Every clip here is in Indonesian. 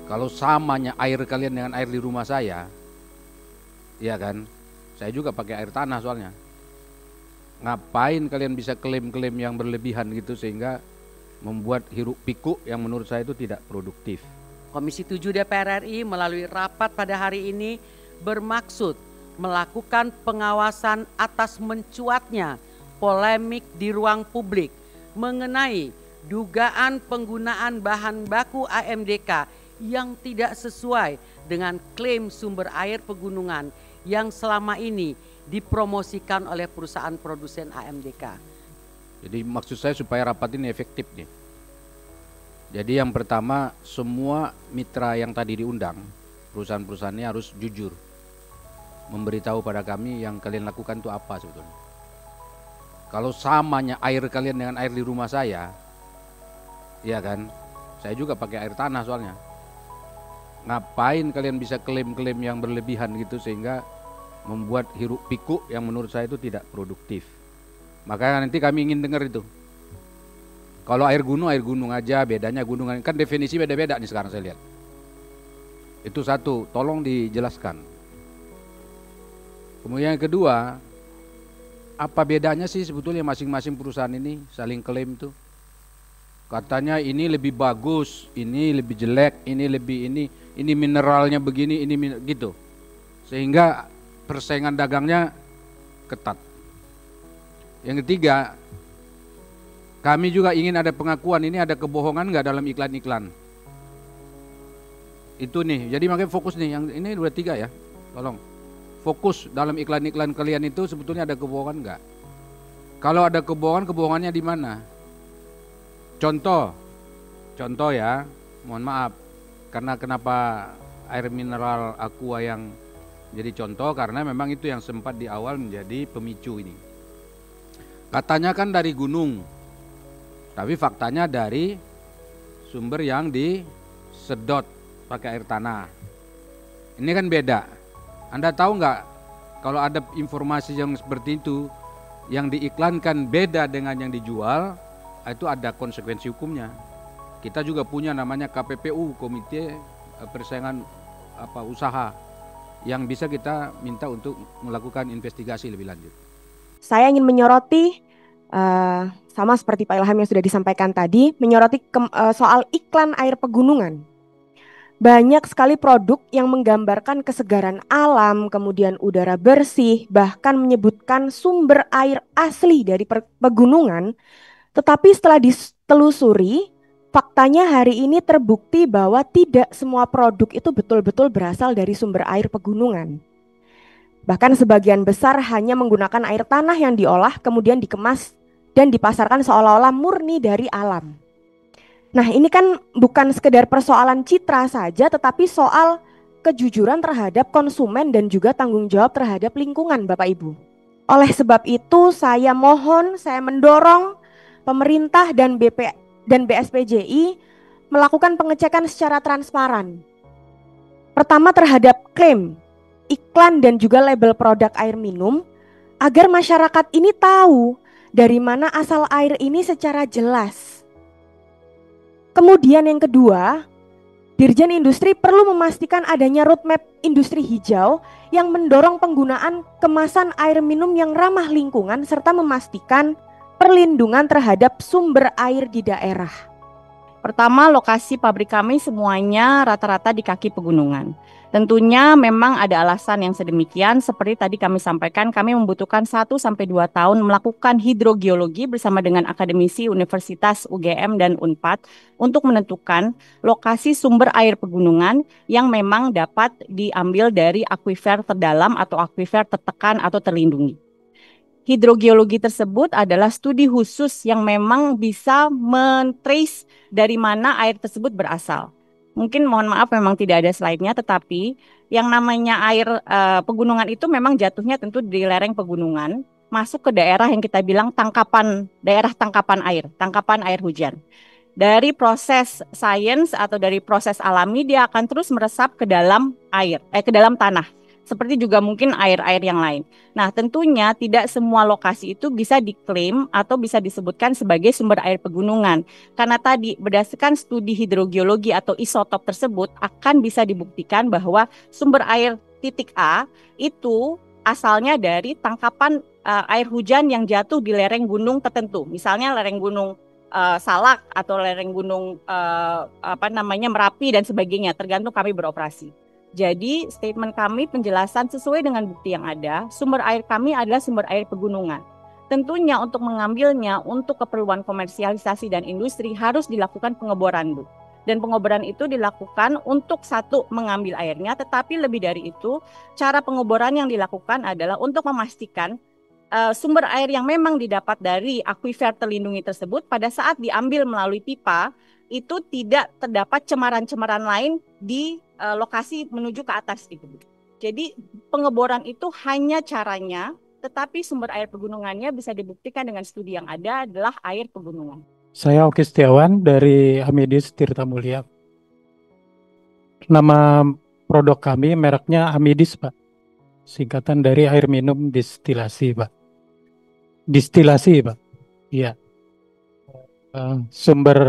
Kalau samanya air kalian dengan air di rumah saya, ya kan? Saya juga pakai air tanah soalnya. Ngapain kalian bisa klaim-klaim yang berlebihan gitu sehingga membuat hiruk pikuk yang menurut saya itu tidak produktif. Komisi 7 DPR RI melalui rapat pada hari ini bermaksud melakukan pengawasan atas mencuatnya polemik di ruang publik mengenai dugaan penggunaan bahan baku AMDK yang tidak sesuai dengan klaim sumber air pegunungan yang selama ini dipromosikan oleh perusahaan produsen AMDK. Jadi maksud saya supaya rapat ini efektif nih. Jadi yang pertama, semua mitra yang tadi diundang, perusahaan-perusahaan ini harus jujur memberitahu pada kami yang kalian lakukan itu apa sebetulnya. Kalau samanya air kalian dengan air di rumah saya, ya kan? Saya juga pakai air tanah soalnya. Ngapain kalian bisa klaim-klaim yang berlebihan gitu sehingga membuat hiruk pikuk yang menurut saya itu tidak produktif. Makanya nanti kami ingin dengar itu. Kalau air gunung aja, bedanya gunung kan definisi beda-beda nih sekarang saya lihat. Itu satu, tolong dijelaskan. Kemudian yang kedua, apa bedanya sih sebetulnya masing-masing perusahaan ini saling klaim tuh? Katanya ini lebih bagus, ini lebih jelek, ini lebih ini mineralnya begini, gitu. Sehingga persaingan dagangnya ketat. Yang ketiga, kami juga ingin ada pengakuan ini ada kebohongan nggak dalam iklan-iklan. Itu nih, jadi makanya fokus nih, yang ini udah 3 ya, tolong. Fokus dalam iklan-iklan kalian itu sebetulnya ada kebohongan nggak? Kalau ada kebohongan, kebohongannya di mana? Contoh ya, mohon maaf, karena kenapa air mineral Aqua yang jadi contoh, karena memang itu yang sempat di awal menjadi pemicu ini. Katanya kan dari gunung, tapi faktanya dari sumber yang disedot pakai air tanah. Ini kan beda. Anda tahu nggak kalau ada informasi yang seperti itu yang diiklankan beda dengan yang dijual, itu ada konsekuensi hukumnya. Kita juga punya namanya KPPU, Komite Persaingan Usaha, yang bisa kita minta untuk melakukan investigasi lebih lanjut. Saya ingin menyoroti sama seperti Pak Ilham yang sudah disampaikan tadi, menyoroti soal iklan air pegunungan. Banyak sekali produk yang menggambarkan kesegaran alam, kemudian udara bersih, bahkan menyebutkan sumber air asli dari pegunungan. Tetapi setelah ditelusuri, faktanya hari ini terbukti bahwa tidak semua produk itu betul-betul berasal dari sumber air pegunungan. Bahkan sebagian besar hanya menggunakan air tanah yang diolah, kemudian dikemas dan dipasarkan seolah-olah murni dari alam. Nah, ini kan bukan sekedar persoalan citra saja, tetapi soal kejujuran terhadap konsumen dan juga tanggung jawab terhadap lingkungan, Bapak Ibu. Oleh sebab itu, saya mendorong pemerintah dan BSPJI melakukan pengecekan secara transparan. Pertama, terhadap klaim, iklan dan juga label produk air minum, agar masyarakat ini tahu dari mana asal air ini secara jelas. Kemudian yang kedua, Dirjen Industri perlu memastikan adanya roadmap industri hijau yang mendorong penggunaan kemasan air minum yang ramah lingkungan serta memastikan perlindungan terhadap sumber air di daerah. Pertama, lokasi pabrik kami semuanya rata-rata di kaki pegunungan. Tentunya memang ada alasan yang sedemikian, seperti tadi kami sampaikan, kami membutuhkan 1-2 tahun melakukan hidrogeologi bersama dengan akademisi Universitas UGM dan Unpad untuk menentukan lokasi sumber air pegunungan yang memang dapat diambil dari akuifer terdalam atau akuifer tertekan atau terlindungi. Hidrogeologi tersebut adalah studi khusus yang memang bisa men-trace dari mana air tersebut berasal. Mungkin mohon maaf memang tidak ada slide-nya, tetapi yang namanya air pegunungan itu memang jatuhnya tentu di lereng pegunungan, masuk ke daerah yang kita bilang daerah tangkapan air hujan. Dari proses sains atau dari proses alami dia akan terus meresap ke dalam air, ke dalam tanah. seperti juga mungkin air-air yang lain. Nah, tentunya tidak semua lokasi itu bisa diklaim atau bisa disebutkan sebagai sumber air pegunungan. Karena tadi berdasarkan studi hidrogeologi atau isotop tersebut akan bisa dibuktikan bahwa sumber air titik A itu asalnya dari tangkapan air hujan yang jatuh di lereng gunung tertentu. Misalnya lereng gunung Salak atau lereng gunung Merapi dan sebagainya, tergantung kami beroperasi. Jadi statement kami penjelasan sesuai dengan bukti yang ada, sumber air kami adalah sumber air pegunungan. Tentunya untuk mengambilnya untuk keperluan komersialisasi dan industri harus dilakukan pengeboran, Bu. Dan pengeboran itu dilakukan untuk satu mengambil airnya, tetapi lebih dari itu cara pengeboran yang dilakukan adalah untuk memastikan sumber air yang memang didapat dari akuifer terlindungi tersebut pada saat diambil melalui pipa itu tidak terdapat cemaran-cemaran lain di lokasi menuju ke atas itu. Jadi pengeboran itu hanya caranya, tetapi sumber air pegunungannya bisa dibuktikan dengan studi yang ada adalah air pegunungan. Saya Oki Setiawan dari Amedis Tirta Mulia. Nama produk kami mereknya Amedis, Pak. Singkatan dari air minum distilasi, Pak. Distilasi, Pak. Iya. Sumber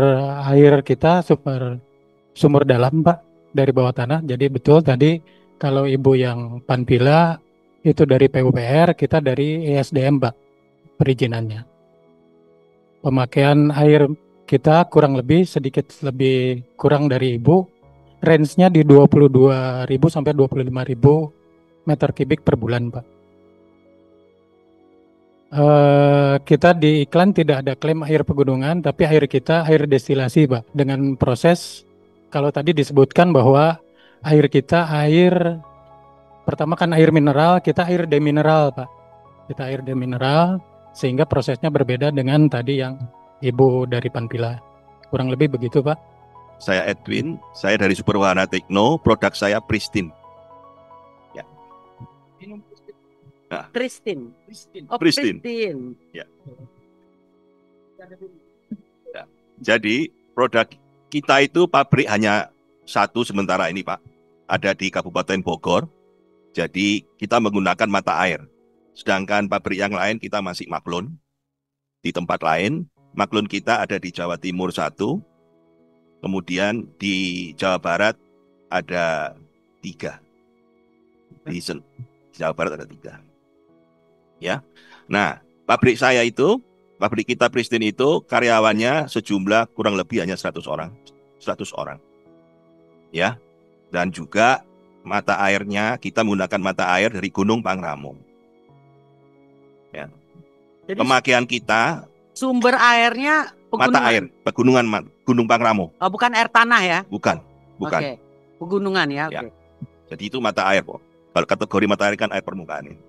air kita sumber dalam, Pak, dari bawah tanah. Jadi betul tadi kalau Ibu yang Panpila itu dari PUPR, kita dari ESDM, Pak, perizinannya. Pemakaian air kita kurang lebih sedikit lebih kurang dari Ibu. Range-nya di 22.000 sampai 25.000 meter kubik per bulan, Pak. Kita di iklan tidak ada klaim air pegunungan, tapi air kita air destilasi, Pak. Dengan proses, kalau tadi disebutkan bahwa air kita pertama kan air mineral, kita air demineral, Pak. Kita air demineral, sehingga prosesnya berbeda dengan tadi yang Ibu dari Panpila. Kurang lebih begitu, Pak. Saya Edwin, saya dari Superwahana Tekno, produk saya Pristine. Ya. Nah. Pristine. Oh, Pristine. Ya. Ya. Jadi produk kita itu pabrik hanya satu sementara ini, Pak. Ada di Kabupaten Bogor. Jadi kita menggunakan mata air. Sedangkan pabrik yang lain kita masih maklun. Di tempat lain, maklun kita ada di Jawa Timur 1. Kemudian di Jawa Barat ada 3. Di Jawa Barat ada 3. Ya. Nah, pabrik kita Pristine itu karyawannya sejumlah kurang lebih hanya 100 orang. 100 orang. Ya. Dan juga mata airnya kita menggunakan mata air dari Gunung Pangrango. Ya. Jadi pemakaian kita sumber airnya pegunungan. Mata air, pegunungan Gunung Pangrango. Oh, bukan air tanah ya? Bukan. Oke. Pegunungan ya, oke. Jadi itu mata air, kok. Kalau kategori mata air kan air permukaan ini.